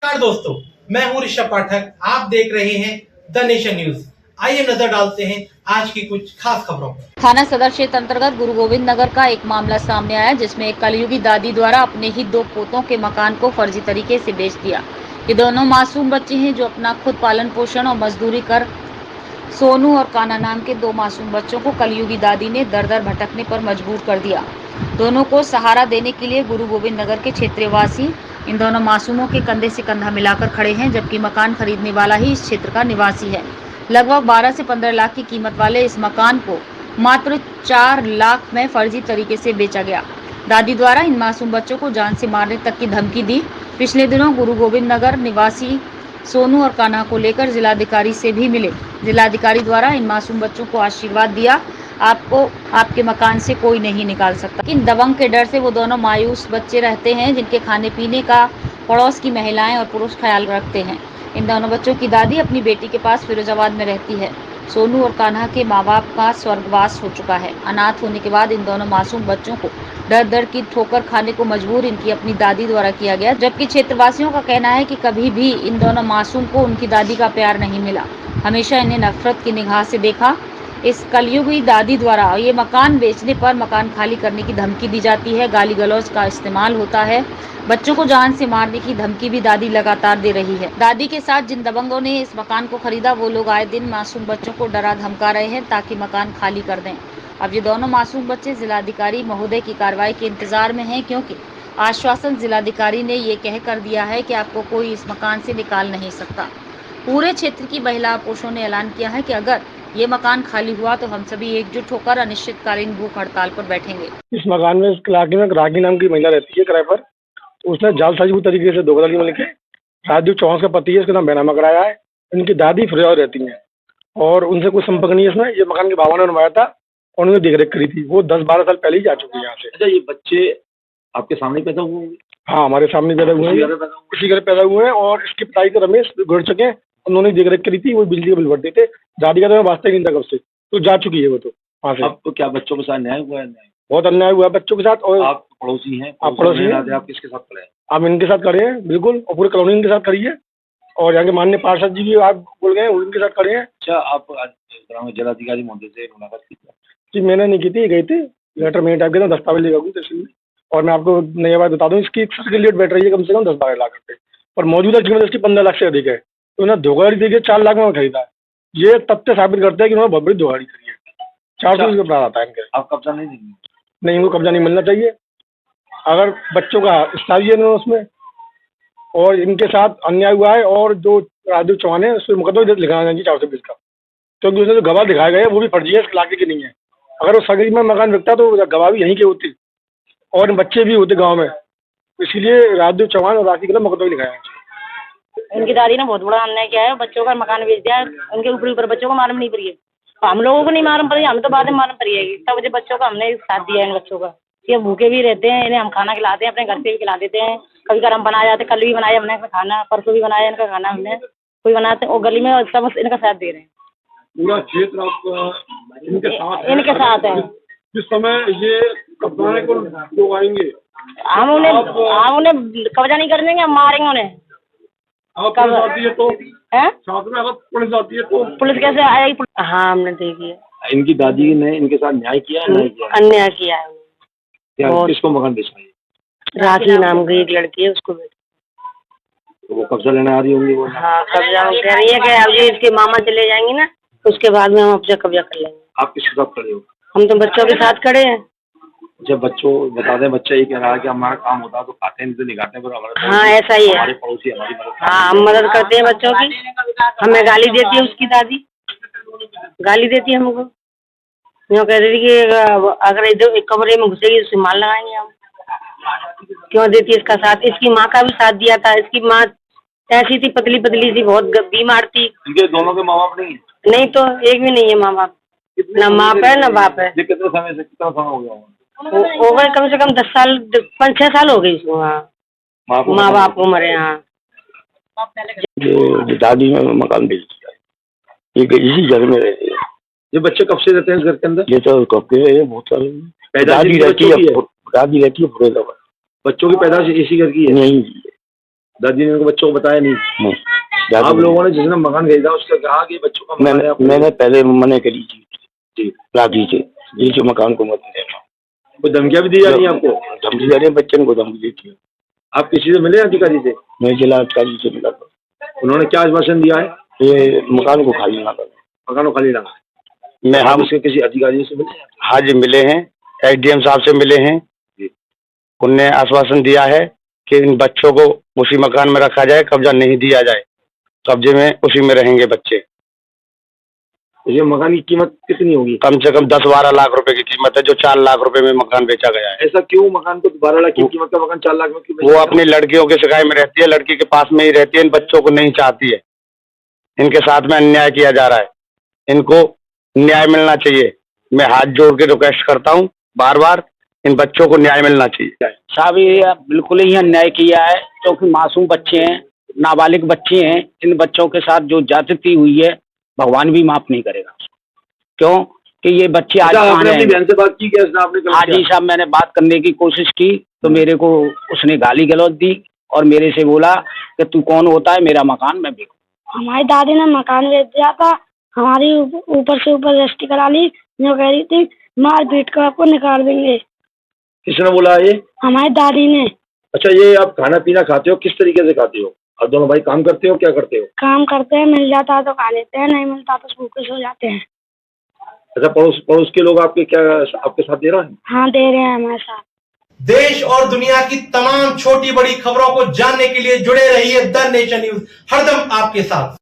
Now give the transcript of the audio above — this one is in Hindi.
नमस्कार दोस्तों, मैं हूं ऋषभ पाठक। आप देख रहे हैं द नेशन न्यूज। आइए नजर डालते हैं आज की कुछ खास खबरों पर। थाना सदर क्षेत्र अंतर्गत गुरु गोविंद नगर का एक मामला सामने आया, जिसमें एक कलयुगी दादी द्वारा अपने ही 2 पोतों के मकान को फर्जी तरीके से बेच दिया। ये दोनों मासूम बच्चे हैं जो अपना खुद पालन पोषण और मजदूरी कर सोनू और कान्हा नाम के 2 मासूम बच्चों को कलयुगी दादी ने दर दर भटकने पर मजबूर कर दिया। दोनों को सहारा देने के लिए गुरु गोविंद नगर के क्षेत्रीय वासी इन दोनों मासूमों के कंधे से कंधा मिलाकर खड़े हैं, जबकि मकान खरीदने वाला ही इस क्षेत्र का निवासी है। लगभग 12 से 15 लाख की कीमत वाले इस मकान को मात्र 4 लाख में फर्जी तरीके से बेचा गया। दादी द्वारा इन मासूम बच्चों को जान से मारने तक की धमकी दी। पिछले दिनों गुरु गोविंद नगर निवासी सोनू और कान्हा को लेकर जिलाधिकारी से भी मिले। जिलाधिकारी द्वारा इन मासूम बच्चों को आशीर्वाद दिया, आपको आपके मकान से कोई नहीं निकाल सकता। लेकिन दबंग के डर से वो दोनों मायूस बच्चे रहते हैं, जिनके खाने पीने का पड़ोस की महिलाएं और पुरुष ख्याल रखते हैं। इन दोनों बच्चों की दादी अपनी बेटी के पास फिरोजाबाद में रहती है। सोनू और कान्हा के माँ बाप का स्वर्गवास हो चुका है। अनाथ होने के बाद इन दोनों मासूम बच्चों को दर दर की ठोकर खाने को मजबूर इनकी अपनी दादी द्वारा किया गया, जबकि क्षेत्रवासियों का कहना है कि कभी भी इन दोनों मासूम को उनकी दादी का प्यार नहीं मिला। हमेशा इन्हें नफरत की निगाह से देखा। इस कलयुगी दादी द्वारा ये मकान बेचने पर मकान खाली करने की धमकी दी जाती है, गाली गलौज का इस्तेमाल होता है। बच्चों को जान से मारने की धमकी भी दादी लगातार दे रही है। दादी के साथ जिन दबंगों ने इस मकान को खरीदा, वो लोग आए दिन मासूम बच्चों को डरा धमका रहे हैं ताकि मकान खाली कर दें। अब ये दोनों मासूम बच्चे जिलाधिकारी महोदय की कार्रवाई के इंतजार में हैं, क्योंकि आश्वासन जिलाधिकारी ने ये कह कर दिया है कि आपको कोई इस मकान से निकाल नहीं सकता। पूरे क्षेत्र की महिला पुरुषों ने ऐलान किया है कि अगर ये मकान खाली हुआ तो हम सभी एकजुट होकर अनिश्चितकालीन भूख हड़ताल पर बैठेंगे। इस मकान में इस इलाके में रागी नाम की महिला रहती है किराए पर। तो उसने जालसाजी तरीके से धोखाधड़ी में लेके राजू चौहान का पति है, इसके नाम बैनामा कराया है। इनकी दादी फिरोजाबाद रहती हैं और उनसे कोई संपर्क नहीं है। इसमें ये मकान के बाबा ने बनवाया था और उन्होंने देख रेख करी थी। वो 10-12 साल पहले ही जा चुकी है यहाँ से। अच्छा, ये बच्चे आपके सामने पैदा हुए होंगे? हाँ, हमारे सामने पैदा हुए हैं, इसी घर पैदा हुए हैं। और इसके पिताजी तो रमेश गुड़ चुके हैं, उन्होंने देख रेख करी थी। वो बिजली का बिल भरते थे। दादी का तो वास्ता ही नहीं था कब से, तो जा चुकी है वो तो वहाँ से। अब तो क्या बच्चों के साथ न्याय हुआ है? न्याय बहुत अन्याय हुआ है बच्चों के साथ। और आप पड़ोसी हैं, आप पड़ोसी हैं, आप किसके साथ खड़े हैं? आप इनके साथ खड़े हैं बिल्कुल, और पूरे कॉलोनी इनके साथ खड़ी है। और यहाँ के माननीय पार्षद जी भी आप बोल गए हैं, उनके साथ खड़े हैं। अच्छा, आप आज ग्राम जिलाधिकारी महोदय से मुलाकात की? जी मैंने नहीं की थी, गई थी लेटर में टाइप किया, दस्तावेज लेकर गई तहसील में। और मैं आपको नई बात बता दूं, इसकी सर्टिफिकेट बैठ रही है कम से कम 10-12 लाख रुपये, और मौजूदा कीमत इसकी 15 लाख से अधिक है। तो उन्होंने धोखाधड़ी देखिए 4 लाख में खरीदा है। ये तथ्य साबित करता है कि उन्होंने बहुत बड़ी धोखाधड़ी करी है। 400 का प्रावधान आता है इनके। आप कब्जा नहीं देंगे? नहीं, उनको कब्जा नहीं मिलना चाहिए। अगर बच्चों का हिस्सा भी है उसमें, और इनके साथ अन्याय हुआ है। और जो राजू चौहान है, उस पर मुकदमा लिखाना चाहिए 420 का, क्योंकि उसने जो गवाह दिखाए गए वो भी फर्जी है, इस इलाके की नहीं है। अगर वो सगरी में मकान बिकता तो गवाह भी यहीं के होते और बच्चे भी होते गांव में। इसीलिए राजू चौहान और राखी के मुकदमा लिखाया है। उनकी दादी ने बहुत बड़ा अन्याय किया है, बच्चों का मकान बेच दिया है। उनके ऊपर बच्चों को मालूम नहीं पड़ी है, हम लोगों को नहीं मालूम पड़ी, हमें तो बाद में मालूम पड़ी है। तब जो बच्चों का हमने साथ दिया है इन बच्चों का। ये भूखे भी रहते हैं, इन्हें हम खाना खिलाते हैं, अपने घर से भी खिला देते हैं। कभी कभी हम बना जाते, कल भी बनाया हमने खाना, परसों भी बनाया इनका खाना हमने। कोई बनाते और गली में सब इनका साथ दे रहे हैं। पूरा क्षेत्र आप इनके साथ है। जिस समय ये कब्जाने को लोग आएंगे, हम उन्हें कब्जा नहीं कर देंगे, हम मारेंगे उन्हें। अगर पुलिस आती है तो हैं? साथ में अगर पुलिस आती है तो पुलिस कैसे आएगी? हाँ, हमने देखी है। इनकी दादी ने इनके साथ न्याय किया है? नहीं किया? अन्याय किया है। क्या किसको मकान बेचना है? राखी नाम की एक लड़की है, उसको तो वो कब्जा लेने आ रही होंगी वो? हाँ, कब्जा कह रही है कि अब ये इसके मामा चले जाएंगे ना, उसके बाद में हम अपना कब्जा कर लेंगे। आप किसके साथ खड़े हो? हम तो बच्चों के साथ खड़े हैं। जब बच्चों बता दें, बच्चा ये कह रहा है कि हमारा काम होता है तो खाते हैं, नहीं तो नहीं खाते, पर हमारे हाँ, ऐसा ही है। हमारे पड़ोसी हमारी मदद। हाँ, हम मदद करते हैं बच्चों की। हमें गाली देती है उसकी दादी, गाली देती है हमको। यूँ कह रही थी कि अगर इधर एक कमरे में घुसेगी उससे मार लगाएंगे हम। क्यों देती है इसका साथ? इसकी माँ का भी साथ दिया था। इसकी माँ ऐसी थी, पतली पतली सी, बहुत बीमार थी। इनके दोनों के माँ बाप नहीं है? नहीं, तो एक भी नहीं है माँ बाप। ना माँ है ना बाप है। कितने समय से, कितना समय हो गया होगा? हो गए कम से कम 10 साल, 5-6 साल हो गई इसको। हाँ, माँ बाप को मरे। हाँ, ये दादी में मकान बेच दिया है, ये इसी घर में रहते हैं। ये बच्चे कब से रहते हैं इस घर के अंदर? ये तो कब के रहे हैं, बहुत साल। दादी रहती है फिरोजाबाद। बच्चों की पैदाइश इसी घर की है? नहीं, दादी ने उनको बच्चों को बताया नहीं। नहीं, आप लोगों ने जिसने मकान खरीदा उससे कहा कि बच्चों का मकान है, मैंने पहले मना करी थी जी, राजी से बीच मकान को मत देना। कोई धमकियां भी दी जा रही है आपको? धमकी जा रही है, बच्चन को धमकी देती है। आप किसी से मिले अधिकारी से? मैं जिला अधिकारी से मिला था, उन्होंने क्या आश्वासन दिया है? ये मकान को खाली ना करो। मकान को खाली रखा। मैं आप हम उसके किसी अधिकारी से मिले? हाँ जी मिले हैं, एसडीएम साहब से मिले हैं। उनने आश्वासन दिया है कि इन बच्चों को उसी मकान में रखा जाए, कब्जा नहीं दिया जाए, कब्जे में उसी में रहेंगे बच्चे। ये मकान की कीमत कितनी होगी? कम से कम 10-12 लाख रुपए की कीमत है, जो 4 लाख रुपए में मकान बेचा गया है। ऐसा क्यों? मकान को 12 लाख की कीमत का मकान 4 लाख में क्यों बेचा वो गया? अपनी लड़कियों के सिकाई में रहती है, लड़की के पास में ही रहती है, इन बच्चों को नहीं चाहती है। इनके साथ में अन्याय किया जा रहा है, इनको न्याय मिलना चाहिए। मैं हाथ जोड़ के रिक्वेस्ट करता हूँ बार बार, इन बच्चों को न्याय मिलना चाहिए। साहब ये बिल्कुल ही अन्याय किया है, क्योंकि मासूम बच्चे हैं, नाबालिग बच्चे हैं। इन बच्चों के साथ जो ज्यादती हुई है भगवान भी माफ नहीं करेगा। क्यों कि ये बच्चे आज आपने अपनी बहन से बात की क्या? आपने हाँ जी साहब, मैंने बात करने की कोशिश की तो मेरे को उसने गाली गलौज दी और मेरे से बोला कि तू कौन होता है, मेरा मकान मैं बेचूं। हमारी दादी ने मकान बेच दिया था, हमारी ऊपर से ऊपर रजिस्ट्री करा ली, जो कह रही थी मार पीट कर आपको निकाल देंगे। किसने बोला ये? हमारी दादी ने। अच्छा, ये आप खाना पीना खाते हो, किस तरीके से खाते हो? आप दोनों भाई काम करते हो, क्या करते हो? काम करते हैं, मिल जाता है तो खा लेते हैं, नहीं मिलता तो भूखे सो जाते हैं। अच्छा, पड़ोस के लोग आपके साथ दे रहे हैं? हाँ दे रहे हैं हमारे साथ। देश और दुनिया की तमाम छोटी बड़ी खबरों को जानने के लिए जुड़े रहिए द नेशन न्यूज, हरदम आपके साथ।